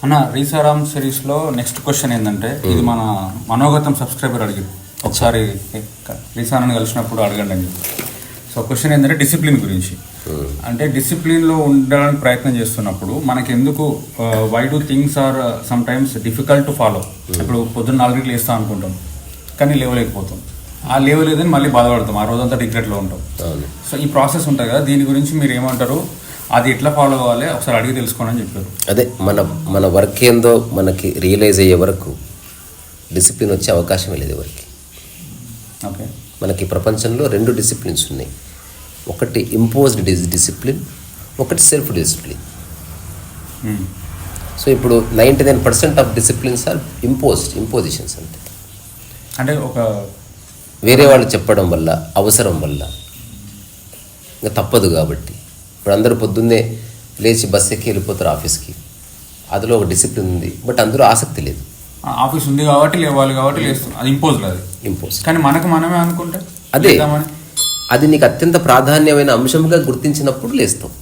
అన్న రీసారామ్ సిరీస్లో next question ఏంటంటే ఇది మన మనోగతం సబ్స్క్రైబర్ అడిగింది ఒకసారి రీసారాన్ని కలిసినప్పుడు అడగండి అని చెప్పి. సో క్వశ్చన్ ఏంటంటే డిసిప్లిన్ గురించి. అంటే డిసిప్లిన్లో ఉండడానికి ప్రయత్నం చేస్తున్నప్పుడు మనకి ఎందుకు why do things are sometimes difficult to follow. ఇప్పుడు పొద్దున్న 4కి లేస్తాం అనుకుంటాం కానీ లేవలేకపోతాం, ఆ లేవలేదని మళ్ళీ బాధపడతాం, ఆ రోజంతా రిగ్రెట్లో ఉంటాం. సో ఈ ప్రాసెస్ ఉంటుంది కదా, దీని గురించి మీరు ఏమంటారు, అది ఎట్లా ఫాలో అవ్వాలి ఒకసారి అడిగి తెలుసుకోండి అని చెప్పారు. అదే మన వర్క్ ఏందో మనకి రియలైజ్ అయ్యే వరకు డిసిప్లిన్ వచ్చే అవకాశమే లేదు ఎవరికి. ఓకే, మనకి ప్రపంచంలో 2 డిసిప్లిన్స్ ఉన్నాయి. ఒకటి ఇంపోజ్డ్ డిసిప్లిన్, ఒకటి సెల్ఫ్ డిసిప్లిన్. సో ఇప్పుడు 99% ఆఫ్ డిసిప్లిన్స్ ఆర్ ఇంపోజిషన్స్. అంటే ఒక వేరే వాళ్ళు చెప్పడం వల్ల, అవసరం వల్ల, ఇంకా తప్పదు కాబట్టి. ఇప్పుడు అందరూ పొద్దున్నే లేచి బస్ ఎక్కి వెళ్ళిపోతారు ఆఫీస్కి, అందులో ఒక డిసిప్లిన్ ఉంది, బట్ అందులో ఆసక్తి లేదు. ఆఫీస్ ఉంది కాబట్టి లేవాలి కాబట్టి లేస్తాం, అది ఇంపోజ్. కానీ మనమే అనుకుంటే అదే అది నీకు అత్యంత ప్రాధాన్యమైన అంశంగా గుర్తించినప్పుడు లేస్తావు.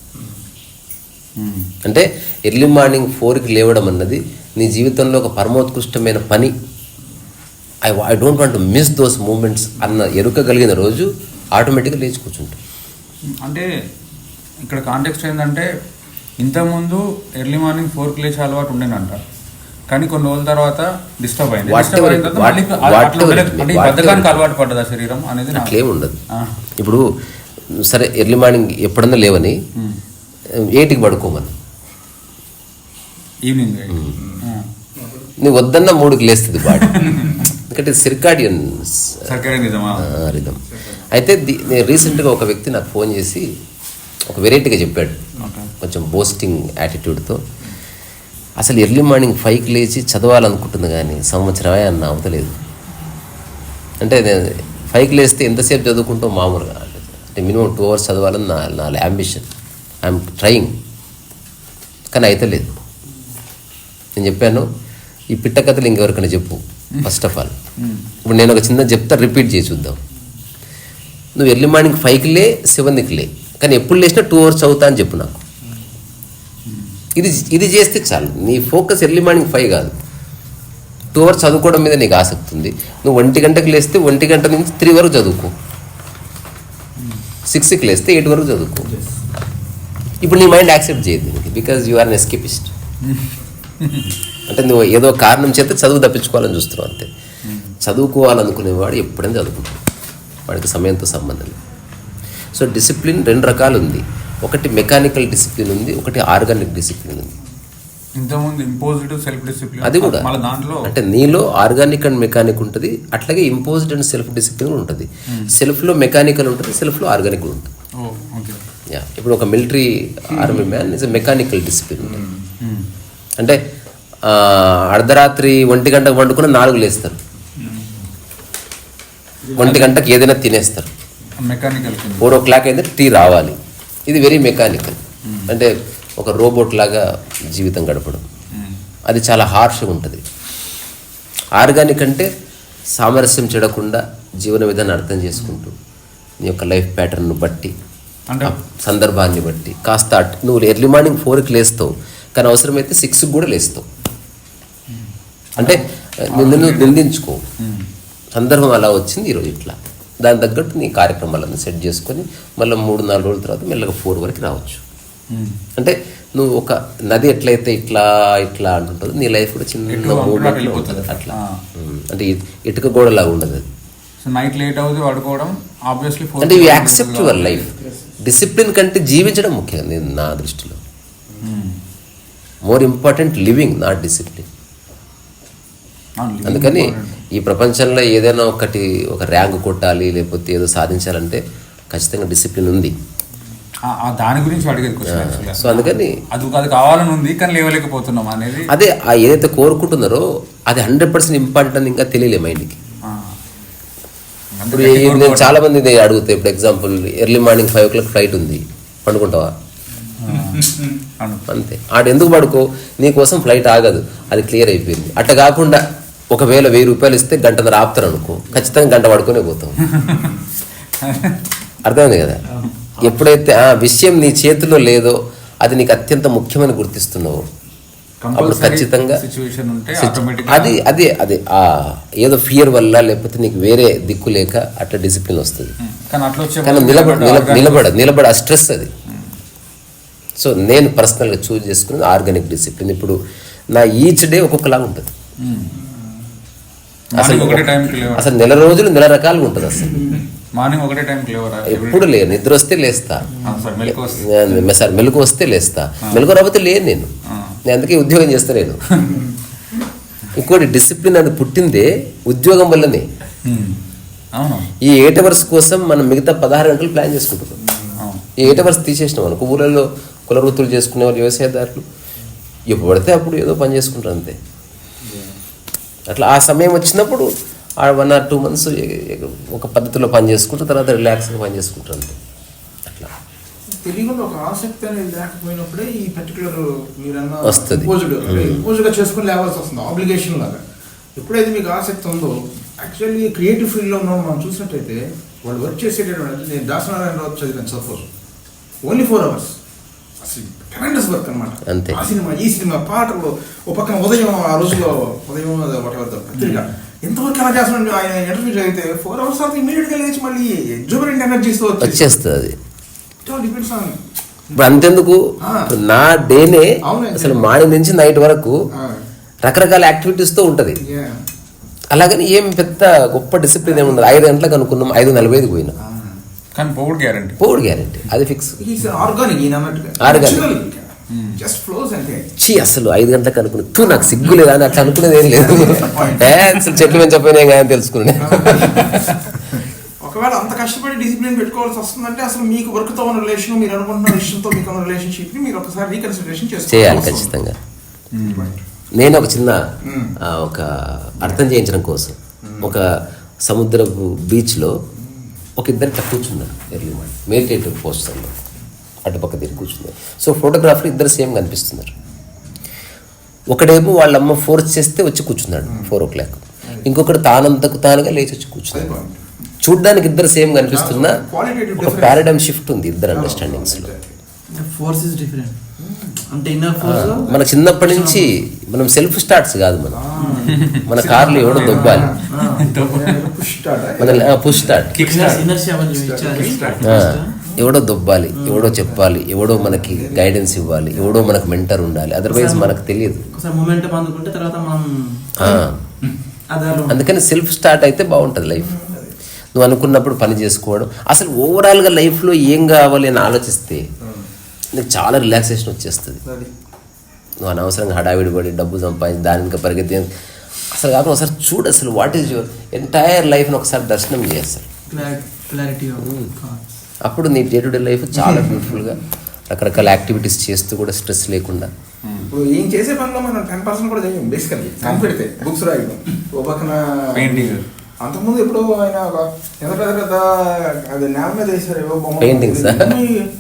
అంటే ఎర్లీ మార్నింగ్ 4కి లేవడం అన్నది నీ జీవితంలో ఒక పరమోత్కృష్టమైన పని. I don't want to miss those moments అన్న ఎరుకగలిగిన రోజు ఆటోమేటిక్గా లేచి కూర్చుంటాం. అంటే ఇక్కడ కాంటెక్స్ట్ ఏంటంటే ఇంతకుముందు ఎర్లీ మార్నింగ్ 4కి లేచే అలవాటు ఉండేనంట, కానీ కొన్ని రోజుల తర్వాత డిస్టర్బ్ అయింది. బద్ధకానికి అలవాటు పడ్డదా శరీరం అనేది అట్లేం ఉండదు. ఇప్పుడు సరే ఎర్లీ మార్నింగ్ ఎప్పుడన్నా లేవని 8కి పడుకోమని, ఈవినింగ్ నువ్వు వద్దన్న 3కి లేస్తుంది బాడీ. ఎందుకంటే సిర్కాడియన్ రిథం. అయితే నేను రీసెంట్గా ఒక వ్యక్తి నాకు ఫోన్ చేసి ఒక వెరైటీగా చెప్పాడు, కొంచెం బోస్టింగ్ యాటిట్యూడ్తో. అసలు ఎర్లీ మార్నింగ్ 5కి లేచి చదవాలనుకుంటుంది కానీ సంవత్సరమే అన్న అవతలేదు. అంటే 5కి లేస్తే ఎంతసేపు చదువుకుంటాం మామూలుగా, అంటే మినిమం 2 hours చదవాలని నా అంబిషన్. ఐఎమ్ ట్రయింగ్, కానీ అయితే లేదు. నేను చెప్పాను, ఈ పిట్ట కథలు ఇంకెవరికైనా చెప్పు ఫస్ట్ ఆఫ్ ఆల్. ఇప్పుడు నేను ఒక చిన్న చెప్తా, రిపీట్ చేసి చూద్దాం. నువ్వు ఎర్లీ మార్నింగ్ 5కి లే, 7కి లే, కానీ ఎప్పుడు లేచినా 2 hours చదువుతా అని చెప్పు నాకు. ఇది చేస్తే చాలు. నీ ఫోకస్ ఎర్లీ మార్నింగ్ 5 కాదు, 2 hours చదువుకోవడం మీద నీకు ఆసక్తి ఉంది. నువ్వు 1 గంటకు లేస్తే 1 గంట నుంచి 3 వరకు చదువుకో, 6కి లేస్తే 8 వరకు చదువుకో. ఇప్పుడు నీ మైండ్ యాక్సెప్ట్ చేయదు దీనికి, because you are an escapist. అంటే నువ్వు ఏదో కారణం చేత చదువు తప్పించుకోవాలని చూస్తున్నావు అంతే. చదువుకోవాలనుకునేవాడు ఎప్పుడైనా చదువుకుంటాడు, వాడికి సమయంతో సంబంధం లేదు. సో డిసిప్లిన్ 2 రకాలు ఉంది. ఒకటి మెకానికల్ డిసిప్లిన్ ఉంది, ఒకటి ఆర్గానిక్ డిసిప్లిన్ ఉంది. అది కూడా అంటే నీలో ఆర్గానిక్ అండ్ మెకానిక్ ఉంటుంది, అట్లాగే ఇంపోజ్డ్ అండ్ సెల్ఫ్ డిసిప్లిన్ ఉంటుంది. సెల్ఫ్లో మెకానికల్ ఉంటుంది, సెల్ఫ్లో ఆర్గానిక్ ఉంటుంది. ఇప్పుడు ఒక military army man is mechanical discipline ఉంటుంది. అంటే అర్ధరాత్రి 1 గంటకు వండుకుని 4 లేస్తారు, 1 గంటకు ఏదైనా తినేస్తారు, 4 o'clock అయితే టీ రావాలి. ఇది వెరీ మెకానికల్. అంటే ఒక రోబోట్ లాగా జీవితం గడపడం, అది చాలా హార్ష్గా ఉంటుంది. ఆర్గానిక్ అంటే సామరస్యం చెడకుండా జీవన విధానం అర్థం చేసుకుంటూ నీ యొక్క లైఫ్ ప్యాటర్న్ను బట్టి, సందర్భాన్ని బట్టి కాస్త నువ్వు ఎర్లీ మార్నింగ్ 4కి లేస్తావు, కానీ అవసరమైతే 6కి కూడా లేస్తావు. అంటే నిన్ను నిందించుకో, సందర్భం అలా వచ్చింది ఈరోజు ఇట్లా, దాని తగ్గట్టు నీ కార్యక్రమాలను సెట్ చేసుకొని మళ్ళీ 3-4 రోజుల తర్వాత మెల్లగా 4 వరకు రావచ్చు. అంటే నువ్వు ఒక నది ఎట్లయితే ఇట్లా ఇట్లా అంటుంటుంది, నీ లైఫ్ కూడా చిన్న మూమెంట్లో ఉంటుంది అట్లా. అంటే ఇటుక గోడలాగా ఉండదు అది. అంటే you accept your life. Discipline కంటే జీవించడం ముఖ్యం నేను నా దృష్టిలో. More important living, not discipline. అందుకని ఈ ప్రపంచంలో ఏదైనా ఒక ర్యాంక్ కొట్టాలి లేకపోతే ఏదో సాధించాలంటే ఖచ్చితంగా డిసిప్లిన్ ఉంది. దాని గురించి అడిగేది. సో అందుకని అది కావాలని ఉంది కానీ లేవలేకపోతున్నాం అనేది, అదే ఏదైతే కోరుకుంటున్నారో అది 100% ఇంపార్టెంట్ అని ఇంకా తెలియలే మైండ్కి. ఇప్పుడు నేను చాలా మంది అడుగుతాయి, ఇప్పుడు example early morning 5 o'clock flight ఉంది, పండుకుంటావా అంతే. ఎందుకు పడుకో, నీకోసం ఫ్లైట్ ఆగదు, అది క్లియర్ అయిపోయింది. అట్లా కాకుండా ఒకవేళ 1000 రూపాయలు ఇస్తే 1 గంట ఆపుతారు అనుకో, ఖచ్చితంగా 1 గంట పడుకునే పోతాం. అర్థమైంది కదా. ఎప్పుడైతే ఆ విషయం నీ చేతిలో లేదో, అది నీకు అత్యంత ముఖ్యమని గుర్తిస్తున్నావు, అప్పుడు ఖచ్చితంగా సిచ్యువేషన్ ఉంటే అది అదే అదే ఏదో ఫియర్ వల్ల లేకపోతే నీకు వేరే దిక్కు లేక అట్లా డిసిప్లిన్ వస్తుంది. కానీ నిలబడ ఆ స్ట్రెస్ అది. సో నేను పర్సనల్గా చూజ్ చేసుకున్నది ఆర్గానిక్ డిసిప్లిన్. ఇప్పుడు నా ఈచ్ డే ఒక్కొక్కలాగా ఉంటుంది. అసలు నెల రోజులు నెల రకాలుగా ఉంటుంది. అసలు మార్నింగ్ ఒకటే టైంకి లేవరా? ఎప్పుడు లేదు. నిద్ర వస్తే లేస్తా, సార్ మెలకు వస్తే లేస్తా, మెలకు రాకపోతే లేదు. నేను అందుకే ఉద్యోగం చేస్తా. నేను ఇంకోటి డిసిప్లిన్ అది పుట్టిందే ఉద్యోగం వల్లనే. ఈ 8 hours కోసం మనం మిగతా 16 గంటలు ప్లాన్ చేసుకుంటున్నాం. ఈ 8 hours తీసేసినాం అనుకో. ఊళ్ళలో కుల వృత్తులు చేసుకునే వాళ్ళు, వ్యవసాయదారులు ఎప్పుడు పడితే అప్పుడు ఏదో పని చేసుకుంటారు అంతే. అట్లా ఆ సమయం వచ్చినప్పుడు 1 or 2 months ఒక పద్ధతిలో పని చేసుకుంటారు, తర్వాత రిలాక్స్గా పని చేసుకుంటారు అంతే. అట్లా తెలియకుండా ఒక ఆసక్తి అనేది లేకపోయినప్పుడే ఈ పర్టికులర్ మీరన్నా వస్తుంది, ఇంపోజ్గా చేసుకుని లేవాల్సి వస్తుంది, ఆబ్లిగేషన్ లాగా. ఎప్పుడైతే మీకు ఆసక్తి ఉందో, యాక్చువల్లీ క్రియేటివ్ ఫీల్డ్లో ఉన్న మనం చూసినట్టయితే వాళ్ళు వర్క్ చేసేటటువంటి, నేను దాసనారాయణరావు చదివాను సపోజ్, ఓన్లీ 4 hours. అసలు ట్రెమెండస్ వర్క్ అనమాట. అంతే. ఆ సినిమా, ఈ సినిమా, పాటలు, ఒక పక్కన ఉదయం, ఆ రోజులో ఉదయం పత్రిక ఎంతవరకు ఎలా చేస్తున్నాడు. ఆయన ఇంటర్వ్యూ జరిగితే 4 hours తర్వాత ఇమీడియట్గా లేచి మళ్ళీ ఎగ్జూబరెంట్ ఎనర్జీస్తో వచ్చేస్తుంది. అది డిపెండ్స్ ఆన్. ఇప్పుడు అంతెందుకు, నా డేనే అసలు మార్నింగ్ నుంచి నైట్ వరకు రకరకాల యాక్టివిటీస్తో ఉంటుంది. అలాగని ఏం పెద్ద గొప్ప డిసిప్లిన్ ఏమి ఉండదు. 5 గంటలకు అనుకున్నాం, 5:45 పోయినా. కానీ పోవుడు గ్యారంటీ అది ఫిక్స్. అసలు 5 గంటలకు అనుకున్నా నాకు సిగ్గు లేదా అని అట్లా అనుకునేది ఏం లేదు. అసలు చెట్లు మేము చెప్పినా కానీ తెలుసుకునే. ఒకవేళ అంత కష్టపడి డిసిప్లిన్ పెట్టుకోవాల్సి వస్తుందంటే అసలు మీకు వర్క్తో ఉన్న రిలేషన్, మీరు అనుకుంటున్న విషయంతో మీకు ఉన్న రిలేషన్షిప్ ని మీరు ఒకసారి రీకన్సిడరేషన్ చేయాలి ఖచ్చితంగా. నేను ఒక చిన్న ఒక అర్థం చేయించడం కోసం ఒక సముద్రపు బీచ్లో ఒక ఇద్దరు ఇట్లా కూర్చున్నారు. ఎర్లీ మార్నింగ్ మెడిటేటివ్ పోస్టర్లో అటుపక్క తిరిగి కూర్చున్నారు. సో ఫోటోగ్రాఫర్ ఇద్దరు సేమ్ కనిపిస్తున్నారు. ఒకడేమో వాళ్ళమ్మ ఫోర్స్ చేస్తే వచ్చి కూర్చున్నాడు 4 o'clock. ఇంకొకటి తానంతకు తానుగా లేచి వచ్చి కూర్చున్నాడు. చూడ్డానికి ఇద్దరు సేమ్ కనిపిస్తున్నా ఒక పారాడైమ్ షిఫ్ట్ ఉంది ఇద్దరు అండర్స్టాండింగ్స్లో. మన చిన్నప్పటి నుంచి మనం సెల్ఫ్ స్టార్ట్స్ కాదు, మన కార్లు ఎవడో దొబ్బాలి, మన పుష్ స్టార్ట్, ఎవడో దొబ్బాలి, ఎవడో చెప్పాలి, ఎవడో మనకి గైడెన్స్ ఇవ్వాలి, ఎవడో మనకు మెంటర్ ఉండాలి. అదర్వైజ్ మనకు తెలియదు. అందుకని సెల్ఫ్ స్టార్ట్ అయితే బాగుంటుంది లైఫ్. నువ్వు అనుకున్నప్పుడు పని చేసుకోవడం, అసలు ఓవరాల్గా లైఫ్లో ఏం కావాలి అని ఆలోచిస్తే నీకు చాలా రిలాక్సేషన్ వచ్చేస్తుంది. నువ్వు అనవసరంగా హడావిడి పడి డబ్బు సంపాదించి దాని ఇంకా పరిగెత్తి అసలు కాకుండా ఒకసారి చూడు, అసలు వాట్ ఈజ్ యువర్ ఎంటైర్ లైఫ్ని ఒకసారి దర్శనం చేస్తారు. అప్పుడు నీ డే టు డే లైఫ్ చాలా బ్యూటిఫుల్గా రకరకాల యాక్టివిటీస్ చేస్తూ కూడా స్ట్రెస్ లేకుండా. ఇప్పుడు ఏం చేసే పనిలో మనం 10% కూడా చేయం. బేసికల్లీ కనిపెడితే బుక్స్ రాయడం, ఓ పక్కన పెయింటింగ్. అంతకుముందు ఎప్పుడు ఆయన ఎంత పెద్ద అది నేల మీద వేసారు ఏవో బొమ్మ పెయింటింగ్స్.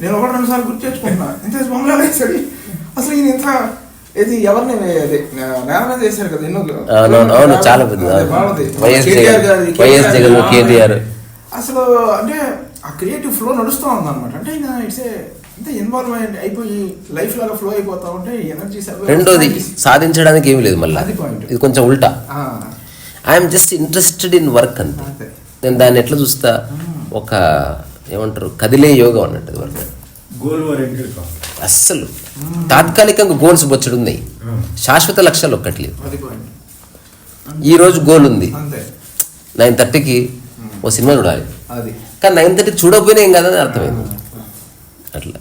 నేను 1-2 సార్లు గుర్తు తెచ్చుకుంటున్నా, ఇంత బొమ్మలా వేసాడు. అసలు ఈయన ఇంత ఇది ఎవరిని నేల మీద వేసారు కదా ఎన్నో. అవును, చాలా పెద్ద వైఎస్ జగన్, కేటీఆర్. అసలు అంటే ఆ క్రియేటివ్ ఫ్లో నడుస్తూ ఉంది అనమాట. అంటే ఆయన ఇట్స్ ఇంత ఇన్వాల్వ్మెంట్ అయిపోయి లైఫ్ లాగా ఫ్లో అయిపోతా ఉంటే ఎనర్జీ. రెండోది సాధించడానికి ఏమి లేదు, మళ్ళీ ఇది కొంచెం ఉల్టా. I'm just interested in work అంతే. నేను దాన్ని ఎట్లా చూస్తా, ఒక ఏమంటారు కదిలే యోగా అన్నట్టు వర్క్. అస్సలు తాత్కాలికంగా గోల్స్ బొచ్చడు ఉన్నాయి, శాశ్వత లక్ష్యాలు ఒక్కట్లేవు. ఈరోజు గోల్ ఉంది 9:30కి ఓ సినిమా చూడాలి, కానీ 9:30 చూడకపోయినా ఏం కాదని అర్థమైంది. అట్లా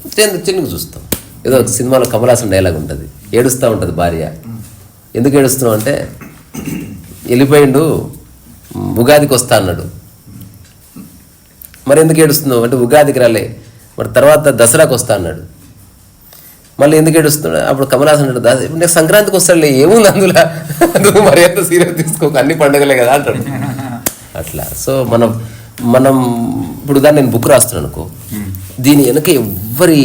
చిన్నగా చూస్తాం. ఏదో ఒక సినిమాలో కమల్ హాసన్ డైలాగ్ ఉంటుంది, ఏడుస్తూ ఉంటుంది భార్య. ఎందుకు ఏడుస్తున్నావు అంటే, వెళ్ళిపోయిండు ఉగాదికి వస్తా అన్నాడు. మరి ఎందుకు ఏడుస్తున్నావు అంటే, ఉగాదికి రాలే, మరి తర్వాత దసరాకి వస్తా అన్నాడు. మళ్ళీ ఎందుకు ఏడుస్తున్నాడు, అప్పుడు కమల్ హాసన్ అంటాడు, ఇప్పుడు సంక్రాంతికి వస్తాడులే, ఏముంది అందులో, అందుకు మరి ఎంత సీరియస్ తీసుకోక, అన్ని పండుగలే కదా అంటాడు. అట్లా. సో మనం ఇప్పుడు దాన్ని నేను బుక్ రాస్తున్నాను అనుకో, దీని వెనక ఎవ్వరి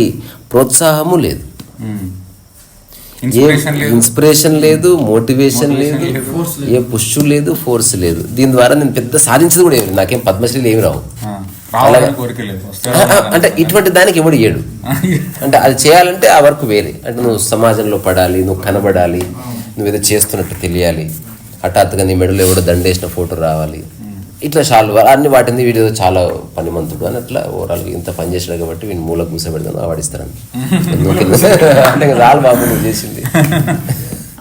ప్రోత్సాహము లేదు, ఇన్స్పిరేషన్ లేదు, మోటివేషన్ లేదు, ఏ పుష్ లేదు, ఫోర్స్ లేదు. దీని ద్వారా నేను పెద్ద సాధించదు కూడా ఏమి, నాకేం పద్మశ్రీలు ఏమి రావు. రావాలని కోరిక లేదు, వస్తే అంటే ఇటువంటి దానికి ఎవడు ఇయ్యడు. అంటే అది చేయాలంటే ఆ వర్క్ వేరే. అంటే నువ్వు సమాజంలో పడాలి, నువ్వు కనబడాలి, నువ్వు ఏదో చేస్తున్నట్టు తెలియాలి, హఠాత్తుగా నీ మెడలో ఎవడో దండేసిన ఫోటో రావాలి, ఇట్లా చాలా అన్ని వాటిని వీడు చాలా పనిమంతుడు అని అట్లా ఓవరాల్గా ఇంత పని చేసాడు కాబట్టి వీడిని మూల కూర్చోబెడతాను వాడిస్తారని. అంటే రాళ్ళు బాబు నువ్వు చేసింది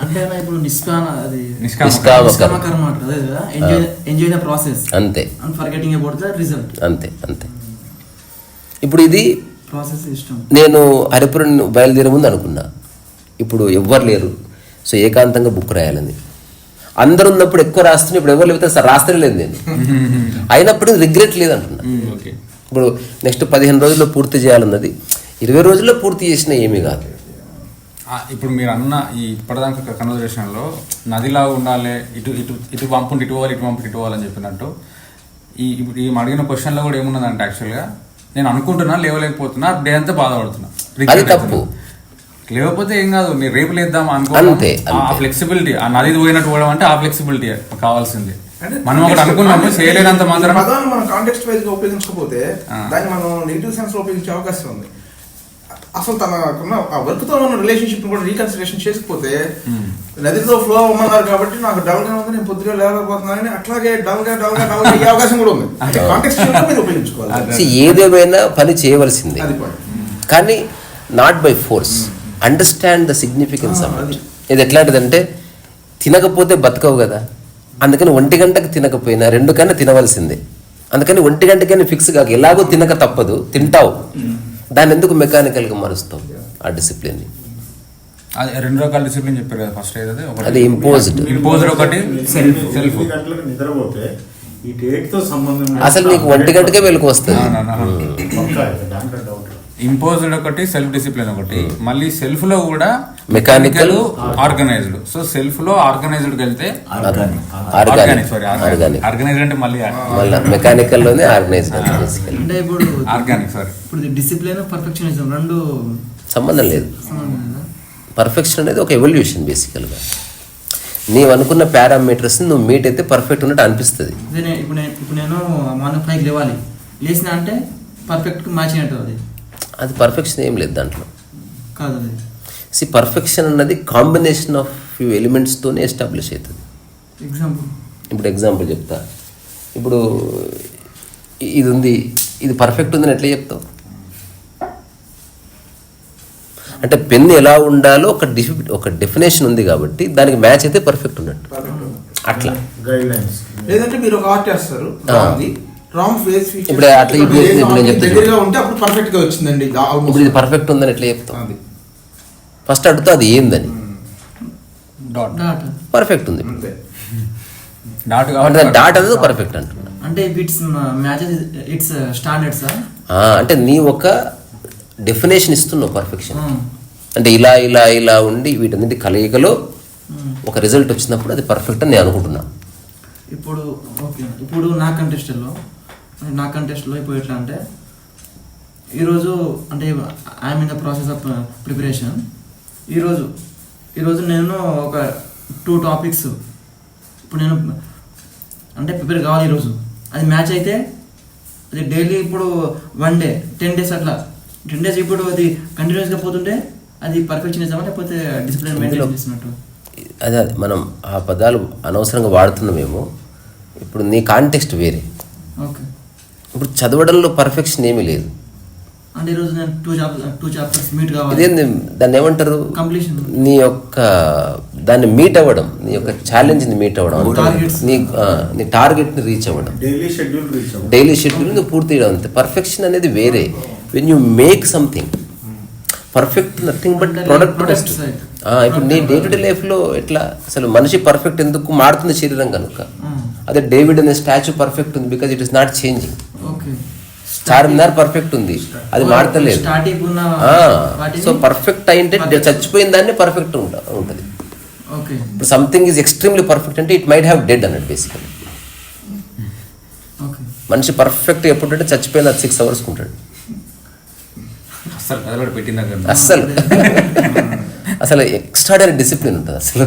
అంటే ఇప్పుడు నిష్కామకర్మ ఎంజాయ్ ద ప్రాసెస్ అంతే, and forgetting about the result అంతే అంతే. ఇప్పుడు ఇది ప్రాసెస్ ఇష్టం. నేను హరిపురం బయలుదేరే ముందు అనుకున్నా, ఇప్పుడు ఎవ్వరు లేరు, సో ఏకాంతంగా బుక్ రాయాలని. అందరు ఉన్నప్పుడు ఎక్కువ రాస్తున్నా, ఇప్పుడు ఎవరు లేకపోతే సార్ రాస్తూనే లేదు నేను. అయినప్పుడు రిగ్రెట్ లేదంటున్నా. ఇప్పుడు నెక్స్ట్ 15 రోజుల్లో పూర్తి చేయాలన్నది 20 రోజుల్లో పూర్తి చేసినా ఏమీ కాదు. ఇప్పుడు మీరు అన్న ఈ ఇప్పటిదాకా కన్వర్జేషన్లో నదిలా ఉండాలి, ఇటు ఇటు ఇటు పంపుండి ఇటు పోవాలి, ఇటు పంపు ఇటు పోవాలని చెప్పినట్టు ఇప్పుడు ఈ అడిగిన క్వశ్చన్లో కూడా ఏమున్నదంటే యాక్చువల్గా నేను అనుకుంటున్నా లేవలేకపోతున్నా, డే అంతా బాధపడుతున్నా. అది తప్పు. లేకపోతే ఏం కాదు, మీరు రేపు లేద్దాం అనుకోవాలి. ఆ ఫ్లెక్సిబిలిటీ, ఆ నది పోయినట్టు పోవడం అంటే ఆ ఫ్లెక్సిబిలిటీ కావాల్సింది. మనం ఒకటి అనుకున్నాము చేయలేనంత మాత్రం పదాన్ని మనం కాంటెక్స్ట్ వైజ్ గా ఉపయోగించకపోతే దాన్ని మనం నెగిటివ్ సెన్స్ లో ఉపయోగించే అవకాశం ఉంది. అసలు తనకున్న ఆ వర్క్ తో ఉన్న రిలేషన్షిప్ కూడా రీకన్సిడరేషన్ చేసుకపోతే నదితో ఫ్లో అవ్వమన్నారు కాబట్టి నాకు డల్ గా ఉంది, నేను పొద్దుగా లేకపోతున్నానని అట్లాగే డల్ గా అయ్యే అవకాశం కూడా ఉంది. కాంటెక్స్ట్ మీద ఉపయోగించుకోవాలి. ఏదేమైనా పని చేయవలసిందే, కానీ not by force. Understand the significance of it. ఇది ఎట్లాంటిదంటే తినకపోతే బతకవు కదా, అందుకని 1 గంటకు తినకపోయినా 2 కన్నా తినవలసిందే. అందుకని 1 గంటకైనా ఫిక్స్ కాక ఎలాగో తినక తప్పదు, తింటావు. దాన్ని ఎందుకు మెకానికల్గా మారుస్తావు ఆ డిసిప్లిన్ని? అది 2 రకాల డిసిప్లిన్ చెప్పారు కదా. ఫస్ట్ ఏదైతే అది ఇంపోజ్డ్, ఒకటి సెల్ఫ్. నిద్రపోతే ఈ డేట్ తో సంబంధం అసలు నీకు 1 గంటకే వెలుగు వస్తుంది. ఇంపోజ్డ్ ఒకటి, సెల్ఫ్ డిసిప్లిన్ ఒకటి. మళ్ళీ సెల్ఫ్ లో కూడా మెకానికల్, ఆర్గనైజ్డ్. సో సెల్ఫ్ లో ఆర్గనైజ్డ్ వెళ్తే ఆర్గనైజ్డ్ అంటే మళ్ళీ మెకానికల్ లోనే ఆర్గనైజ్డ్. అంటే ఇప్పుడు ఆర్గానిక్ సారీ. ఇప్పుడు డిసిప్లిన్ పర్ఫెక్షనిజం రెండు సంబంధం లేదు. పర్ఫెక్షన్ అనేది ఒక ఎవల్యూషన్ బేసికల్గా. నీవు అనుకున్న పారామీటర్స్ నువ్వు మీట్ అయితే పర్ఫెక్ట్ ఉన్నట్టు అనిపిస్తుంది. ఇప్పుడు నేను మార్నింగ్ 5 లేవాలి, లేచిన అంటే పర్ఫెక్ట్ మ్యాచ్ అయినట్టు. అది పర్ఫెక్షన్ ఏం లేదు దాంట్లో. కాదు అది పర్ఫెక్షన్ అన్నది కాంబినేషన్ ఆఫ్ ఫ్యూ ఎలిమెంట్స్తోనే ఎస్టాబ్లిష్ అవుతుంది. ఇప్పుడు ఎగ్జాంపుల్ చెప్తా. ఇప్పుడు ఇది ఉంది, ఇది పర్ఫెక్ట్ ఉందని ఎట్లా చెప్తావు? అంటే పెన్ ఎలా ఉండాలో ఒక డెఫినేషన్ ఉంది కాబట్టి దానికి మ్యాచ్ అయితే పర్ఫెక్ట్ ఉన్నట్టు. అట్లా లేదంటే మీరు ఒక ఆర్ట్ చేస్తారు, ఇప్పుడు అట్లా నేను చెప్తాను, వచ్చిందండి ఇప్పుడు ఇది పర్ఫెక్ట్ ఉందని ఎట్లా చెప్తాం? ఫస్ట్ అడుగుతా అది ఏందని. పర్ఫెక్ట్ ఉంది, డాట్ అనేది పర్ఫెక్ట్ అంటున్నా. అంటే ఇట్స్ స్టాండర్డ్స్. అంటే నీ ఒక డెఫినేషన్ ఇస్తున్నావు పర్ఫెక్షన్. అంటే ఇలా ఇలా ఇలా ఉండి వీటన్నిటి కలయికలో ఒక రిజల్ట్ వచ్చినప్పుడు అది పర్ఫెక్ట్ అని నేను అనుకుంటున్నా. ఇప్పుడు ఓకే, ఇప్పుడు నా కంటెస్ట్లో ఇప్పుడు ఎట్లా అంటే ఈరోజు అంటే I'm in the process of preparation. ఈరోజు నేను ఒక 2 టాపిక్స్ ఇప్పుడు నేను అంటే ప్రిపేర్ కావాలి. ఈరోజు అది మ్యాచ్ అయితే అది డైలీ ఇప్పుడు 1 డే 10 డేస్ అట్లా 10 డేస్ ఇప్పుడు అది కంటిన్యూస్గా పోతుంటే అది పర్ఫెక్షనిజం లేకపోతే డిసిప్లిన్ మెయింటైన్ చేస్తున్నట్టు. అదే మనం ఆ పదాలు అనవసరంగా వాడుతున్నామేమో. ఇప్పుడు నీ కాంటెక్స్ట్ వేరే. ఓకే, ఇప్పుడు చదవడంలో పర్ఫెక్షన్ ఏమీ లేదు. అంటే ఈరోజు నేను 2 చాప్టర్స్ మీట్ కావాలి. ఇదేంది దాన్ని ఏమంటారు? కంప్లీషన్. నీ యొక్క దాన్ని మీట్ అవ్వడం, నీ యొక్క ఛాలెంజ్ని మీట్ అవ్వడం, నీ టార్గెట్ని రీచ్ అవ్వడం, డైలీ షెడ్యూల్ నువ్వు పూర్తి చేయడం. అంతే. పర్ఫెక్షన్ అనేది వేరే. When you make something perfect, nothing but product. ఇప్పుడు నీ డే టు డే లైఫ్లో ఎట్లా అసలు మనిషి పర్ఫెక్ట్ ఎందుకు మారుతుంది? శరీరం కనుక. అదే డేవిడ్ అనే స్టాచ్యూ పర్ఫెక్ట్ ఉంది because it is not changing. Charminar perfect ఉంది, అది మారతలేదు. సో పర్ఫెక్ట్ అంటే చచ్చిపోయిన దాన్ని పర్ఫెక్ట్ ఉంటుంది. ఇప్పుడు సంథింగ్ ఈజ్ ఎక్స్ట్రీమ్లీ పర్ఫెక్ట్ అంటే ఇట్ మైట్ హ్యావ్ డెడ్ అన్నట్టు బేసికలీ. మనిషి పర్ఫెక్ట్ ఎప్పుడంటే చచ్చిపోయిన 6 hours ఉంటాడు. అసలు ఎక్స్ట్రాడనరీ డిసిప్లిన్ ఉంటుంది అసలు.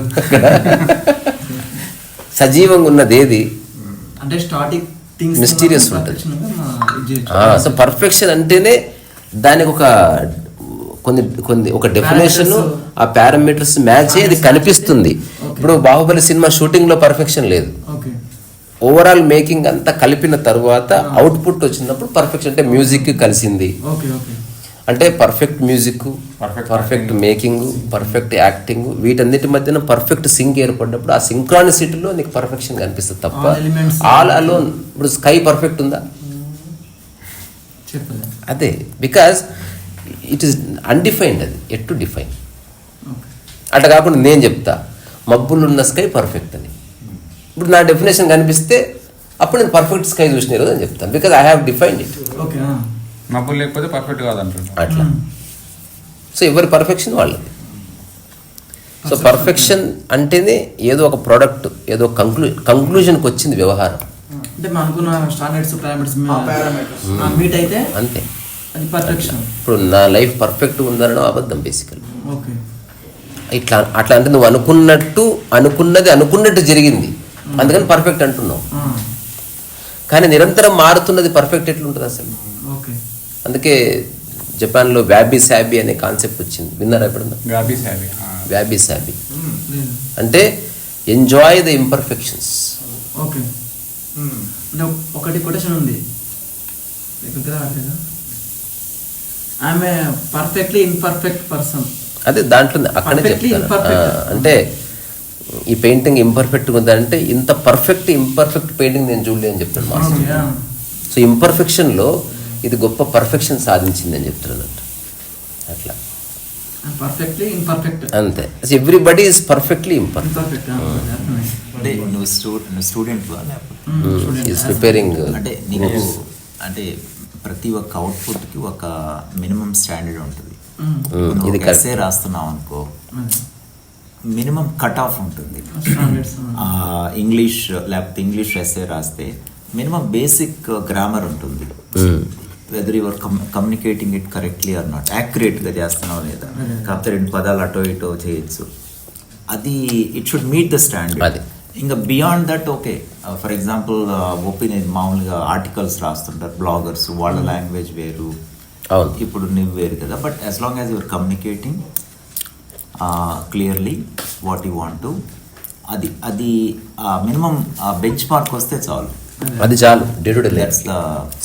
సజీవంగా ఉన్నది ఏది అంటే స్టాటిక్ మిస్టీరియస్ ఉంటుంది. సో పర్ఫెక్షన్ అంటేనే దానికి ఒక ఒక డెఫినేషన్, ఆ పారామీటర్స్ మ్యాచ్ అయ్యి అది కనిపిస్తుంది. ఇప్పుడు బాహుబలి సినిమా షూటింగ్ లో పర్ఫెక్షన్ లేదు, ఓవరాల్ మేకింగ్ అంతా కలిపిన తర్వాత అవుట్పుట్ వచ్చినప్పుడు పర్ఫెక్షన్. అంటే మ్యూజిక్ కలిసింది అంటే perfect music, perfect making, perfect acting, వీటన్నిటి మధ్యన పర్ఫెక్ట్ సింక్ ఏర్పడినప్పుడు ఆ సింక్రానిసిటీలో నీకు పర్ఫెక్షన్ కనిపిస్తుంది తప్ప ఆల్ అలోన్. ఇప్పుడు స్కై పర్ఫెక్ట్ ఉందా? అదే, బికాజ్ ఇట్ ఈస్ అన్డిఫైన్డ్. అది ఎట్ టు డిఫైన్. అట్లా కాకుండా నేను చెప్తా మబ్బులు ఉన్న స్కై పర్ఫెక్ట్ అని. ఇప్పుడు నా డెఫినేషన్ కనిపిస్తే అప్పుడు నేను పర్ఫెక్ట్ స్కై చూసిన రోజు అని చెప్తాను, because I have defined it. మబ్బులు లేకపోతే పర్ఫెక్ట్ కాదంటారు అట్లా. సో ఎవరి పర్ఫెక్షన్ వాళ్ళది. సో పర్ఫెక్షన్ అంటేనే ఏదో ఒక ప్రోడక్ట్, ఏదో కంక్లూజన్కి వచ్చింది వ్యవహారం. అంటే మనకున్న స్టాండర్డ్స్ పారామీటర్స్ మీట్ అయితే అంతే, అది పర్ఫెక్షన్. ఇప్పుడు నా లైఫ్ పర్ఫెక్ట్ ఉందనడం అబద్ధం బేసికల్. ఓకే, ఇట్లా అట్లా అంటే నువ్వు అనుకున్నది అనుకున్నట్టు జరిగింది, అందుకని పర్ఫెక్ట్ అంటున్నావు. కానీ నిరంతరం మారుతున్నది పర్ఫెక్ట్ ఎట్లుంటుంది అసలు? ఓకే, అందుకే జపాన్లో వ్యాబీ శాబీ అనే కాన్సెప్ట్ వచ్చింది, విన్నారా ఎప్పుడన్నా? వ్యాబీ శాబీ అంటే ఎంజాయ్ ద ఇంపర్ఫెక్షన్స్. ఓకే, అంటే ఒకటి కొటేషన్ ఉంది, ఆమె పర్ఫెక్ట్లీ ఇన్పర్ఫెక్ట్ పర్సన్. అదే దాంట్లో అక్కడే చెప్తాను. అంటే ఈ పెయింటింగ్ ఇంపర్ఫెక్ట్గా ఉందంటే ఇంత పర్ఫెక్ట్ ఇంపర్ఫెక్ట్ పెయింటింగ్ నేను చూడలేని చెప్తాను మాస్టర్. సో ఇంపర్ఫెక్షన్లో ఇది గొప్ప పర్ఫెక్షన్ సాధించింది అని చెప్తున్నాను అట్లా. పర్ఫెక్ట్లీ ఇంపర్ఫెక్ట్ అంతే. Everybody is perfectly imperfect. అంటే నువ్వు స్టూడెంట్ ఈజ్ ప్రిపేరింగ్. అంటే నీకు అంటే ప్రతి ఒక్క అవుట్పుట్కి ఒక మినిమం స్టాండర్డ్ ఉంటుంది. ఇది ఎస్సే రాస్తున్నావు అనుకో, మినిమం కట్ ఆఫ్ ఉంటుంది. ఇంగ్లీష్ లేకపోతే ఇంగ్లీష్ ఎస్సే రాస్తే మినిమం బేసిక్ గ్రామర్ ఉంటుంది. Whether your communicating it correctly or not, యాక్యురేట్గా చేస్తున్నావు లేదా, కాకపోతే 2 పదాలు అటో ఇటో చేయొచ్చు. అది it should meet the standard. ఇంకా beyond that okay. For example opinion మామూలుగా ఆర్టికల్స్ రాస్తుంటారు బ్లాగర్స్, వాళ్ళ లాంగ్వేజ్ వేరు, ఇప్పుడు నువ్వు వేరు కదా. But as long as your communicating clearly what you want to, అది మినిమం బెంచ్ మార్క్ వస్తే చాలు. అది చాలు డే టు డే లైఫ్.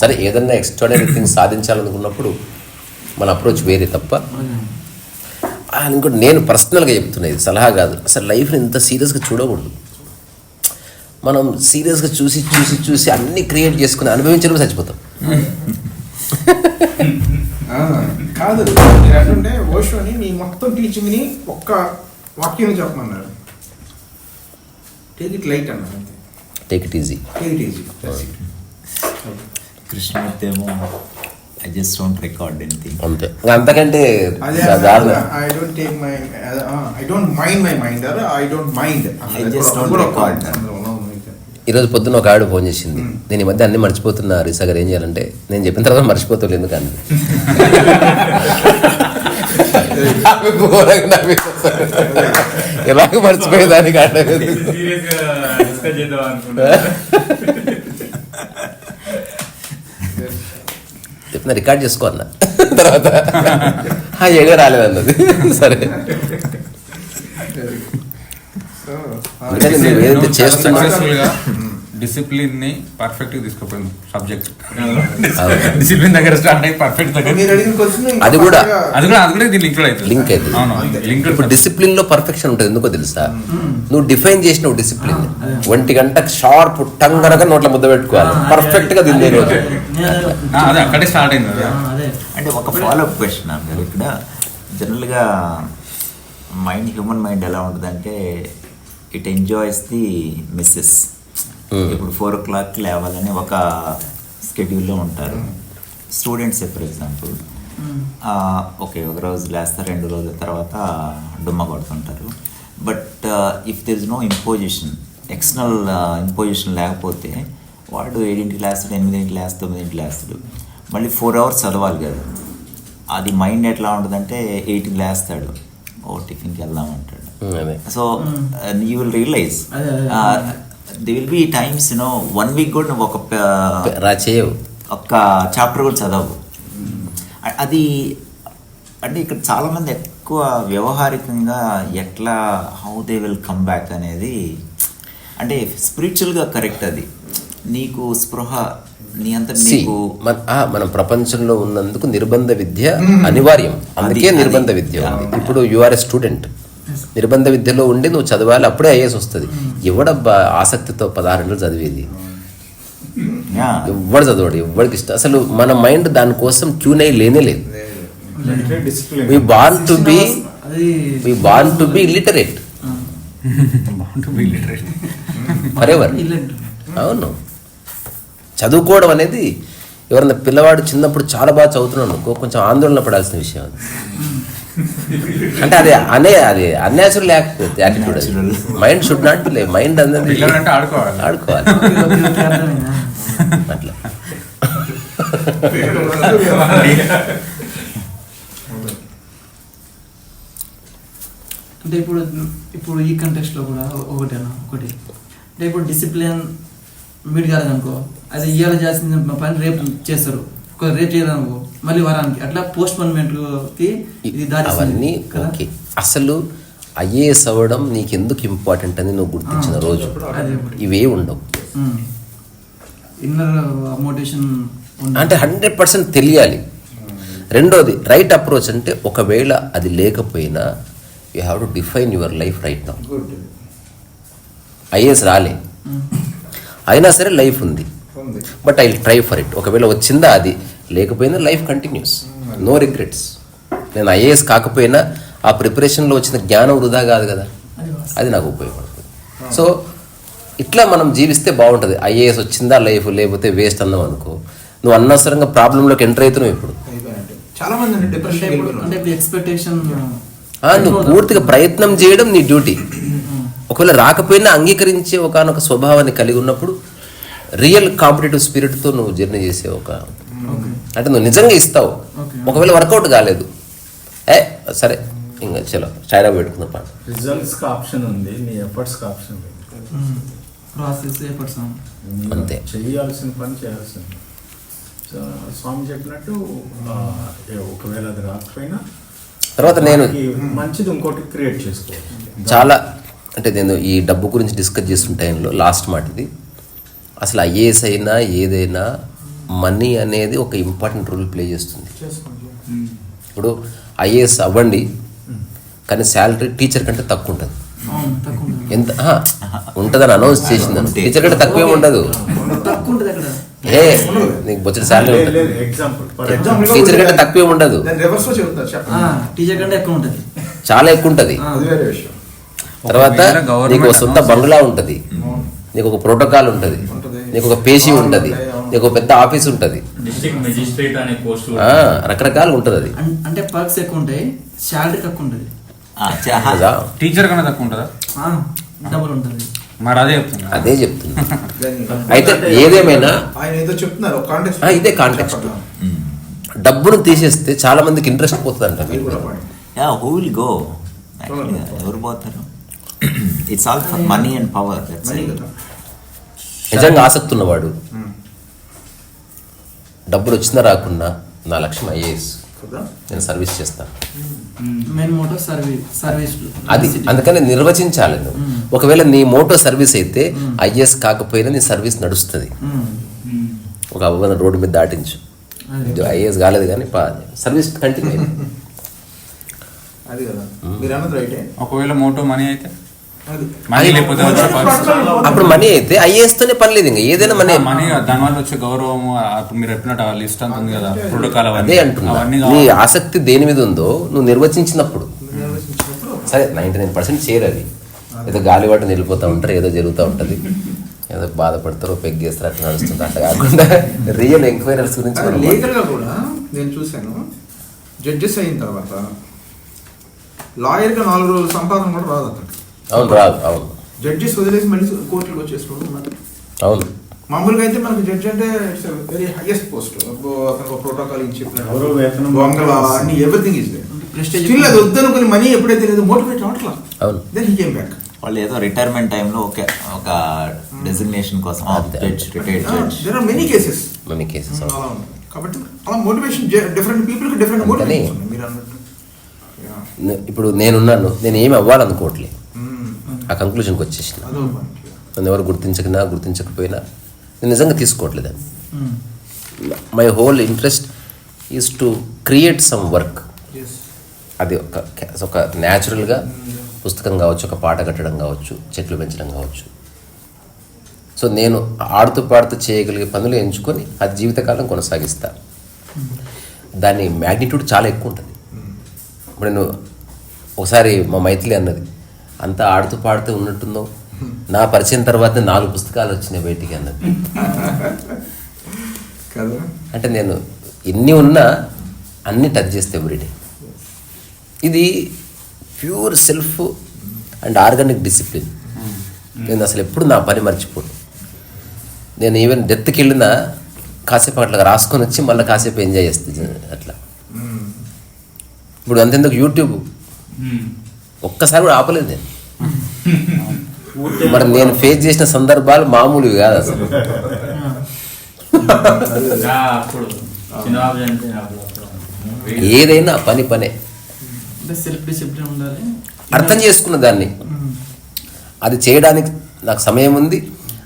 సరే ఏదన్నా ఎక్స్ట్రాడనరీ థింగ్స్ సాధించాలనుకున్నప్పుడు మన అప్రోచ్ వేరే తప్ప. ఇంకోటి నేను పర్సనల్గా చెప్తున్నా, ఇది సలహా కాదు, అసలు లైఫ్ని ఇంత సీరియస్గా చూడకూడదు. మనం సీరియస్గా చూసి చూసి చూసి అన్నీ క్రియేట్ చేసుకుని అనుభవించడం చచ్చిపోతాం. కాదు, మీరు అంటుంటే ఓషోని నీ మొత్తం టీచింగ్ని ఒక్క వాక్యం చెప్పమన్నారు, టేక్ ఇట్ లైట్ అన్నారు. Take it easy. కృష్ణమూర్తి ఏమో I just don't record anything, అంతే. అంతకంటే ఈరోజు పొద్దున్న ఒక ఆవిడ ఫోన్ చేసింది, నేను ఈ మధ్య అన్ని మర్చిపోతున్నా రిసా గారు, ఏం చేయాలంటే నేను చెప్పిన తర్వాత మర్చిపోతాను ఎందుకని. ఎలాగ మర్చిపోయేదానికి చెప్పిన రికార్డ్ చేసుకో అన్న, తర్వాత ఏదో రాలేదన్నది. సరే ఏదైతే చేస్తున్నా డిసిప్లిన్ ని పర్ఫెక్ట్ గా తీసుకుపోయింది సబ్జెక్ట్. డిసిప్లిన్ దగ్గర స్టార్ట్ అయ్యి పర్ఫెక్ట్ దగ్గర అది కూడా దీన్ని ఇంక్లూడ్ అవుతుంది. లింక్ అయితే ఇప్పుడు డిసిప్లిన్ లో పర్ఫెక్షన్ ఉంటుంది. ఎందుకో తెలుసా? నువ్వు డిఫైన్ చేసినావు డిసిప్లిన్. 1 గంటకు షార్ప్ టంగనగా నోట్ల ముద్ద పెట్టుకోవాలి, పర్ఫెక్ట్ గా తిందే రోజు. అదే అక్కడే స్టార్ట్ అయింది. అంటే ఒక ఫాలోఅప్ క్వశ్చన్ అన్నారు ఇక్కడ. జనరల్గా హ్యూమన్ మైండ్ ఎలా ఉంటుందంటే ఇట్ ఎంజాయ్స్ ది మిస్సెస్. ఇప్పుడు 4 o'clock లేవాలని ఒక స్కెడ్యూల్లో ఉంటారు స్టూడెంట్స్. ఫర్ ఎగ్జాంపుల్ ఓకే, ఒక రోజు లేస్తారు, 2 రోజుల తర్వాత డుమ్మ కొడుతుంటారు. But if there is no imposition, external imposition లేకపోతే వాడు 7ంటికి లేస్తాడు, 8ంటికి లేస్తాడు, 9ంటికి లేస్తాడు. మళ్ళీ 4 hours చదవాలి కదా. అది మైండ్ ఎట్లా ఉంటుందంటే 8కి లేస్తాడు, టిఫిన్కి వెళ్దాం అంటాడు. So you will realise there will be times 1 week కూడా నువ్వు చేయవు ఒక్క చాప్టర్ కూడా చదవవు. అది అంటే ఇక్కడ చాలామంది ఎక్కువ వ్యవహారికంగా ఎట్లా how they will come back అనేది, అంటే స్పిరిచువల్గా కరెక్ట్. అది నీకు స్పృహ నీ అంత నీకు మనం ప్రపంచంలో ఉన్నందుకు నిర్బంధ విద్య అనివార్యం. అందుకే నిర్బంధ విద్య ఉంది. ఇప్పుడు యు ఆర్ ఎ స్టూడెంట్, నిర్బంధ విద్యలో ఉండి నువ్వు చదవాలి, అప్పుడే ఐఏఎస్ వస్తుంది. ఎవడబ్బా ఆసక్తితో 16 గంటలు చదివేది? ఎవడు చదవడు, ఎవడికి ఇష్టం. అసలు మన మైండ్ దానికోసం ట్యూన్ అయ్యి లేనే లేదు. we born to be illiterate forever. అవును, చదువుకోవడం అనేది ఎవరన్నా పిల్లవాడు చిన్నప్పుడు చాలా బాగా చదువుతున్నాడు అనుకో, కొంచెం ఆందోళన పడాల్సిన విషయం అది. అంటే అది unnatural attitude. Mind should not be like, mind అనేది ఆడుకోవాలి అట్లా. అంటే ఇప్పుడు ఈ కంటెక్స్ట్లో కూడా ఒకటి అంటే ఇప్పుడు డిసిప్లిన్ మీట్ కాలేదనుకో, అది ఇవాళ చేయాల్సిన పని రేపు చేస్తారు, రేపు చేయదనుకో మళ్ళీ వారానికి, అట్లా పోస్ట్ పోన్మెంట్కి ఇది దారి. అవన్నీ ఓకే. అసలు ఐఏఎస్ అవ్వడం నీకు ఎందుకు ఇంపార్టెంట్ అని నువ్వు గుర్తించిన రోజు ఇవే ఉండవు. ఇన్నర్ మోటివేషన్ అంటే 100% తెలియాలి. రెండోది రైట్ అప్రోచ్. అంటే ఒకవేళ అది లేకపోయినా you have to define your life right now. IAS రాలే అయినా సరే లైఫ్ ఉంది, but I try for it. ఒకవేళ వచ్చిందా అది, లేకపోయినా లైఫ్ కంటిన్యూస్, నో రిగ్రెట్స్. నేను ఐఏఎస్ కాకపోయినా ఆ ప్రిపరేషన్లో వచ్చిన జ్ఞానం వృధా కాదు కదా, అది నాకు ఉపయోగపడుతుంది. సో ఇట్లా మనం జీవిస్తే బాగుంటుంది. ఐఏఎస్ వచ్చిందా లైఫ్, లేకపోతే వేస్ట్ అన్నాం అనుకో, నువ్వు అనవసరంగా ప్రాబ్లంలోకి ఎంటర్ అవుతున్నావు. ఇప్పుడు నువ్వు పూర్తిగా ప్రయత్నం చేయడం నీ డ్యూటీ. ఒకవేళ రాకపోయినా అంగీకరించే ఒకనొక స్వభావాన్ని కలిగి ఉన్నప్పుడు రియల్ కాంపిటేటివ్ స్పిరిట్తో నువ్వు జర్నీ చేసే అంటే నువ్వు నిజంగా ఇస్తావు. ఒకవేళ వర్కౌట్ కాలేదు, సరే ఇంకా చలో స్టైల్ పెట్టుకున్న పాట. రిజల్ట్స్ ఆప్షన్ ఉంది, నీ ఎఫర్ట్స్ ఆప్షన్ లేదు. అంతే, చేయాల్సిన పని చేయాల్సింది. స్వామి చెప్పినట్టు ఒకవేళ అది రాకపోయినా తర్వాత నేను మంచిది ఇంకోటి క్రియేట్ చేసుకోవాలి. చాలా అంటే నేను ఈ డబ్బు గురించి డిస్కస్ చేస్తున్న టైంలో లాస్ట్ మాట ఇది, అసలు ఐఏఎస్ అయినా ఏదైనా మనీ అనేది ఒక ఇంపార్టెంట్ రోల్ ప్లే చేస్తుంది. ఇప్పుడు ఐఏఎస్ అవ్వండి కానీ శాలరీ టీచర్ కంటే తక్కువ ఉంటుంది. ఎంత ఉంటుందని అనౌన్స్ చేసిందని టీచర్ కంటే తక్కువేం ఉండదు. నీకు బొచ్చడి శాలరీ ఉంటుంది, టీచర్ కంటే తక్కువేం ఉండదు, చాలా ఎక్కువ ఉంటుంది. తర్వాత నీకు సొంత బంగ్లా ఉంటుంది, నీకు ఒక ప్రోటోకాల్ ఉంటుంది, నీకు ఒక పేషీ ఉంటుంది, నీకు ఒక పెద్ద ఆఫీస్ ఉంటుంది, రకరకాలు ఉంటుంది. అది అంటే పర్క్స్ ఎక్కువ ఉంటాయి, శాలరీ తక్కువ ఉంటుంది. టీచర్ కన్నా తక్కువ ఉంటుందా? డబుల్ ఉంటుంది. మరి అదే చెప్తున్నా. అయితే ఏదేమైనా ఇదే కాంటెక్స్ట్. డబ్బును తీసేస్తే చాలా మందికి ఇంట్రెస్ట్ పోతుంది అంట. Who will go? ఎవరు పోతారు? It's all for money and power. నిజంగా ఆసక్తి ఉన్నవాడు డబ్బులు వచ్చినా రాకున్నా నా లక్ష్యం ఐఏఎస్, నేను సర్వీస్ చేస్తాను. అది అందుకని నిర్వచించాలి నువ్వు. ఒకవేళ నీ మోటో సర్వీస్ అయితే ఐఏఎస్ కాకపోయినా నీ సర్వీస్ నడుస్తుంది. ఒక అవ్వన రోడ్డు మీద దాటించు, ఐఏఎస్ కాలేదు కానీ సర్వీస్ కంటిన్యూ అయింది. ఒకవేళ మోటో మనీ అయితే అప్పుడు మనీ అయితే ఐఏఎస్ తోనే పని లేదు, ఇంకా ఏదైనా మనీ. దానివల్ల వచ్చే గౌరవం మీరు చెప్పినట్టు లిస్ట్ అంత ఉంది కదా, ప్రోటోకాల్. అదే అంటున్నా, నీ ఆసక్తి దేని మీద ఉందో నువ్వు నిర్వచించినప్పుడు సరే 99% చేరది. ఏదో గాలివాట వెళ్ళిపోతూ ఉంటారు, ఏదో జరుగుతూ ఉంటుంది, ఏదో బాధపడతారు, పెగ్గేస్తారు, అట్లా నడుస్తుంది. అట్లా కాకుండా రియల్ ఎంక్వైరీస్ గురించి లీగల్గా కూడా నేను చూశాను. జడ్జెస్ అయిన తర్వాత లాయర్గా 4 రోజుల సంపాదన కూడా రాదు అతను. అవును, రాదు. అవును, జడ్జెస్ వదిలేసి మళ్ళీ కోర్టులకు వచ్చేసుకోవడం. అవును, మామూలుగా అయితే మనకు జడ్జి అంటే వెరీ హైయెస్ట్ పోస్ట్. అతను ప్రోటోకాల్ ఇచ్చి ఎవ్రీథింగ్ ఇస్ దేర్. అది వద్దనుకుని మనీ ఎప్పుడైతే లేదు మోటివేట్ అవట్లా. Then he came back. వాళ్ళు ఏదో రిటైర్మెంట్ టైంలో ఒక డెసిగ్నేషన్ కోసం judge retired judge there are many cases అలా ఉంటాయి. కాబట్టి అలా మోటివేషన్ డిఫరెంట్ పీపుల్ కి డిఫరెంట్ మోటివేషన్ ఉన్నాయి మీరు అన్నట్టు. ఇప్పుడు నేనున్నాను, నేను ఏమి అవ్వాలనుకోవట్లేదు, ఆ కంక్లూజన్కి వచ్చేసిన. నన్ను ఎవరు గుర్తించకపోయినా నేను నిజంగా తీసుకోవట్లేదు. My whole interest is to create some work. అది ఒక న్యాచురల్గా పుస్తకం కావచ్చు, ఒక పాట కట్టడం కావచ్చు, చెట్లు పెంచడం కావచ్చు. సో నేను ఆడుతూ పాడుతూ చేయగలిగే పనులు ఎంచుకొని అది జీవితకాలం కొనసాగిస్తాను. దాని మ్యాగ్నిట్యూడ్ చాలా ఎక్కువ ఉంటుంది. ఇప్పుడు నేను ఒకసారి మా మైథిలి అన్నది, అంతా ఆడుతూ పాడుతూ ఉన్నట్టుందో, నా పరిచయం తర్వాత 4 పుస్తకాలు వచ్చినాయి బయటికి అన్నది. అంటే నేను ఎన్ని ఉన్నా అన్నీ టచ్ చేస్తే ఎవ్రీడే. ఇది pure self and organic discipline. నేను అసలు ఎప్పుడు నా పని మర్చిపోను. నేను ఈవెన్ డెత్కి వెళ్ళినా కాసేపు అట్లా రాసుకొని వచ్చి మళ్ళీ కాసేపు ఎంజాయ్ చేస్తుంది అట్లా. ఇప్పుడు అంతెందుకు యూట్యూబ్ ఒక్కసారి కూడా ఆపలేదు నేను. మరి నేను ఫేస్ చేసిన సందర్భాలు మామూలువి కాదు అసలు. ఏదైనా పనే సెల్ఫ్ డిసిప్లిన్ ఉండాలి. అర్థం చేసుకున్న దాన్ని అది చేయడానికి నాకు సమయం ఉంది.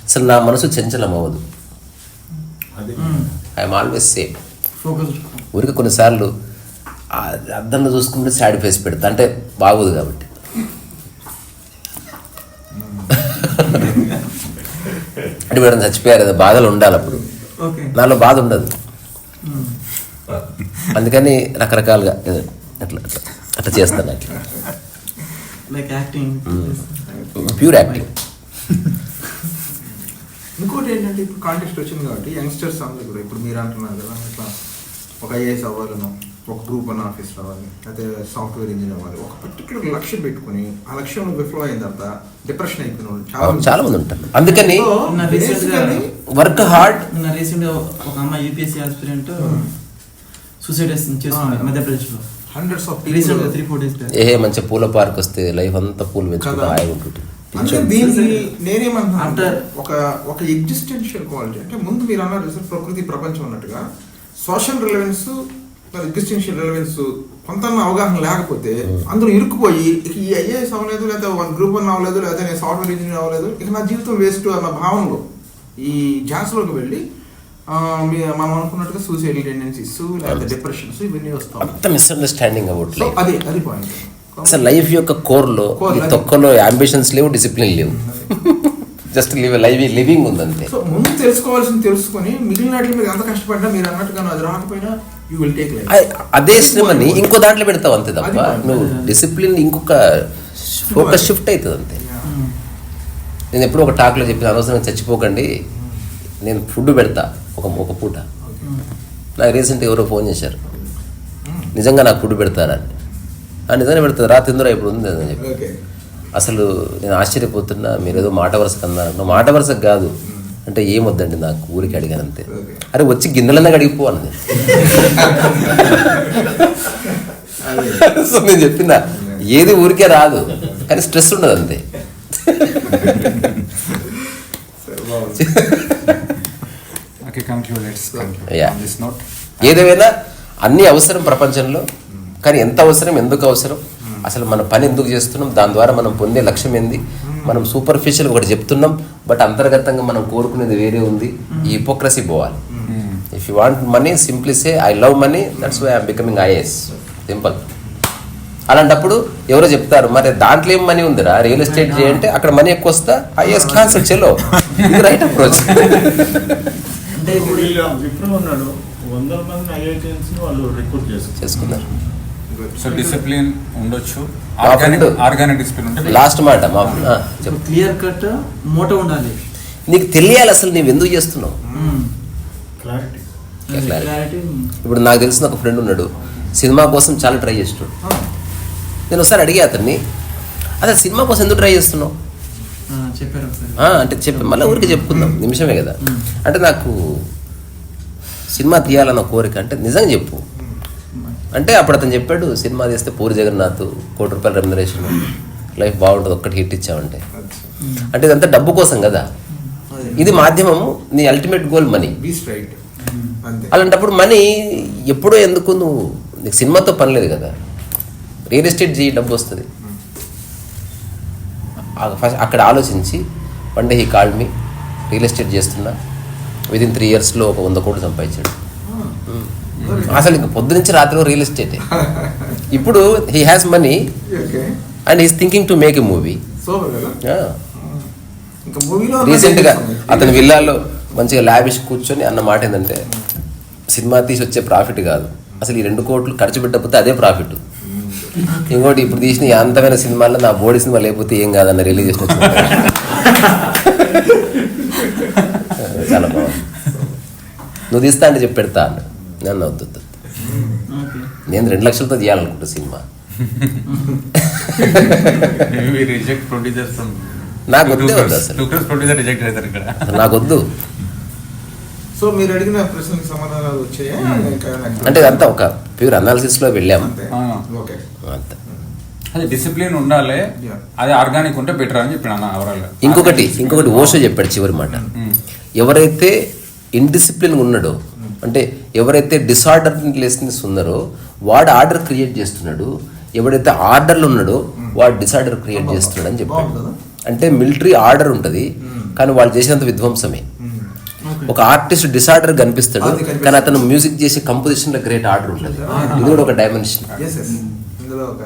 అసలు నా మనసు చంచలం అవ్వదు. I'm always same. ఫోకస్ ఊరికి కొన్నిసార్లు అద్దంలో చూసుకుంటే సాడ్ ఫేస్ పెడతా, అంటే బాగోదు కాబట్టి. అంటే వీడు చచ్చిపోయారు కదా, బాధలు ఉండాలి. అప్పుడు నాలో బాధ ఉండదు. అందుకని రకరకాలుగా అట్లా అట్లా చేస్తాను. అట్లా లైక్ యాక్టింగ్, ప్యూర్ యాక్టింగ్. ఇంకోటి ఏంటంటే ఇప్పుడు కాంటెక్స్ట్ వచ్చింది కాబట్టి యంగ్స్టర్స్ అందరూ కూడా ఇప్పుడు మీరు అంటున్నారు కదా, ఇట్లా ఒక ఐఏఎస్ అవ్వాలను, ఒక గ్రూప్ 1 ఆఫీసర్ అవ్వాలి, అయితే సాఫ్ట్వేర్ ఇంజనీర్ అవ్వాలి, ఒక పర్టికులర్ లక్ష్యం పెట్టుకుని ఆ లక్ష్యంలో విఫలం అయిన తర్వాత డిప్రెషన్ అయిపోయిన వాళ్ళు చాలా మంది ఉంటారు. అందుకని వర్క్ హార్డ్. రీసెంట్ గా ఒక అమ్మాయి యూపీఎస్సీ ఆస్పిరెంట్ సూసైడ్ చేసుకుంది మధ్యప్రదేశ్ లో. హండ్రెడ్స్ ఆఫ్ రీసెంట్ గా 3-4 days back. మంచి పూల పార్క్ వస్తే లైఫ్ అంతా పూలు పెంచుకుంటూ హాయిగా ఉంటుంది. అంటే దీనికి నేనేమన్నా అంటే ఒక ఎగ్జిస్టెన్షియల్ క్వాలిటీ, అంటే ముందు మీరు అన్నారు సార్ ప్రకృతి ప్రపంచం అన్నట్టుగా సోషల్ రిలవెన్స్ ఎగ్జిస్టెన్షియల్ రిలవెన్స్ కొంత అవగాహన లేకపోతే అందులో ఇరుక్కుపోయి ఈ ఐఏఎస్ అవ్వలేదు, లేదా గ్రూప్ 1 అవ్వలేదు, లేదా నేను సాఫ్ట్వేర్ ఇంజనీర్ అవ్వలేదు, ఇక నా జీవితం వేస్ట్ అన్న భావనలో ఈ జాస్లోకి వెళ్ళి మనం అనుకున్నట్టుగా సూసైడల్ టెండెన్సీస్ లేదా డిప్రెషన్స్ ఇవన్నీ వస్తాయి. మిస్అండర్స్టాండింగ్ అవ్వట్. అది పాయింట్. అసలు లైఫ్ యొక్క కోర్లో ఈ తొక్కలో అంబిషన్స్ లేవు, డిసిప్లిన్ లేవు. జస్ట్ లివింగ్ ఉంది అంతే. సో ముందు తెలుసుకోవాల్సింది తెలుసుకొని మిగిలిన వాటి మీద ఎంత కష్టపడ్డా మీరు అన్నట్టుగా అది రాకపోయినా యూ విల్ టేక్ లైఫ్. అదే శ్రమని ఇంకో దాంట్లో పెడతావు అంతే తప్ప నువ్వు డిసిప్లిన్ ఇంకొక ఫోకస్ షిఫ్ట్ అవుతుంది అంతే. నేను ఎప్పుడూ ఒక టాక్లో చెప్పిన, అనవసరంగా చచ్చిపోకండి, నేను ఫుడ్ పెడతా ఒక పూట. నాకు రీసెంట్గా ఎవరో ఫోన్ చేశారు, నిజంగా నాకు ఫుడ్ పెడతారని. నిజంగా పెడతారు, రాత్రి ఎందుకు ఇప్పుడు ఉంది అని చెప్పి. అసలు నేను ఆశ్చర్యపోతున్నా, మీరు ఏదో మాట వరుసకు అన్నారు. మాట వరుసకు కాదు అంటే ఏమొద్దండి నాకు, ఊరికి అడిగాను అంతే. అరే వచ్చి గిన్నెలన్నా అడిగిపో అని. సో నేను చెప్పిన ఏది ఊరికే రాదు, కానీ స్ట్రెస్ ఉండదు అంతే. ఏదేమైనా అన్ని అవసరం ప్రపంచంలో, కానీ ఎంత అవసరం, ఎందుకు అవసరం, అసలు మన పని ఎందుకు చేస్తున్నాం, దాని ద్వారా మనం పొందే లక్ష్యం ఏంది. మనం సూపర్ఫిషియల్ ఒకటి చెప్తున్నాం, బట్ అంతర్గతంగా మనం కోరుకునేది వేరే ఉంది. ఈ హిపోక్రసీ పోవాలి. If you want money, simply say I love money, that's why I'm becoming IAS. Simple. అలాంటప్పుడు ఎవరో చెప్తారు, మరి దాంట్లో ఏం మనీ ఉందిరా, రియల్ ఎస్టేట్ చేయంటే అక్కడ మనీ ఎక్కువ వస్తా, ఐఏఎస్ క్యాన్సిల్ చెలో. ఇది రైట్ అప్రోచ్. అంటే ఇప్పుడు ఉన్నాడు 100 మంది ఐఐటిఎన్స్ వాళ్ళు రిక్రూట్ చేసుకున్నారు. సో డిసిప్లిన్ ఉండొచ్చు, ఫ్రెండ్ ఆర్గానిక్ డిసిప్లిన్ ఉంటే. లాస్ట్ మాట క్లియర్ కట్ మోటో ఉండాలి. నీకు తెలియాలి అసలు నువ్వు ఎందుకు చేస్తున్నావు. క్లారిటీ. ఇప్పుడు నాకు తెలిసిన ఒక ఫ్రెండ్ ఉన్నాడు, సినిమా కోసం చాలా ట్రై చేస్తున్నాడు. నేను ఒకసారి అడిగా అతన్ని, అసలు సినిమా కోసం ఎందుకు ట్రై చేస్తున్నావు అంటే చెప్పి మళ్ళీ ఊరికి చెప్పుకుందాం, నిమిషమే కదా. అంటే నాకు సినిమా తీయాలన్న కోరిక. అంటే నిజంగా చెప్పు అంటే అప్పుడు అతను చెప్పాడు, సినిమా తీస్తే పూరి జగన్నాథ్ 1 కోటి రూపాయల రెమ్యునరేషన్, లైఫ్ బాగుంటుంది ఒక్కటి హిట్ ఇచ్చామంటే. అంటే ఇదంతా డబ్బు కోసం కదా, ఇది మాధ్యమము, నీ ultimate goal money. Be straight అంతే. అలాంటప్పుడు మనీ ఎప్పుడో ఎందుకు, నువ్వు నీకు సినిమాతో పని లేదు కదా, రియల్ ఎస్టేట్ చేయి, డబ్బు వస్తుంది. అక్కడ ఆలోచించి one day he called me, real estate చేస్తున్నా, విదిన్ 3 yearsలో ఒక 100 కోట్లు సంపాదించాడు. అసలు ఇంక పొద్దు నుంచి రాత్రి రియల్ ఎస్టేటే. ఇప్పుడు he has money okay. And he's thinking to make a movie. Super కదా. ఇంకా మూవీలో రీసెంట్గా అతని విల్లాలో మంచిగా లావిష్ కూర్చొని అన్న మాట ఏంటంటే, సినిమా తీసి వచ్చే ప్రాఫిట్ కాదు, అసలు ఈ 2 కోట్లు ఖర్చు పెట్టకపోతే అదే ప్రాఫిట్. ఇంకోటి ఇప్పుడు తీసిన ఈ అంతమైన సినిమాల్లో నా బోడీ సినిమా లేకపోతే ఏం కాదన్న రిలీజ్ చేసిన చాలా బాగుంది. నువ్వు తీస్తా అంటే చెప్పి పెడతా అన్న, నన్ను వద్దు, నేను 2 లక్షలతో తీయాలనుకుంటా సినిమా. రిజెక్ట్ ప్రొడ్యూసర్స్ నాకు వద్దే వద్దు అసలు, ప్రొడ్యూసర్ రిజెక్ట్ అవుతారు ఇక్కడ. నాకు వద్దు. సో మీరు అడిగిన ప్రశ్నలకు సమాధానాలు వచ్చాయా? అంటే ఇదంతా ఒక ప్యూర్ అనాలిసిస్లో వెళ్ళాము అంతే. ఓకే. అంతే. అది డిసిప్లిన్ ఉండాలి, అది ఆర్గానిక్ ఉంటే బెటర్ అని చెప్పిన ఓవరాల్. ఇంకొకటి ఓషో చెప్పాడు చివరి మాట, ఎవరైతే ఇండిసిప్లిన్ ఉన్నాడో, అంటే ఎవరైతే డిసార్డర్లెస్నెస్ ఉన్నారో వాడు ఆర్డర్ క్రియేట్ చేస్తున్నాడు, ఎవడైతే ఆర్డర్లు ఉన్నాడో వాడు డిసార్డర్ క్రియేట్ చేస్తున్నాడు అని చెప్పాడు. అంటే మిలిటరీ ఆర్డర్ ఉంటుంది కానీ వాళ్ళు చేసినంత విధ్వంసమే. ఒక ఆర్టిస్ట్ డిసార్డర్ కనిపిస్తాడు కానీ అతను మ్యూజిక్ చేసే కంపోజిషన్ లో గ్రేట్ ఆర్డర్ ఉంటుంది. ఇది కూడా ఒక డైమెన్షన్. ఇందులో ఒక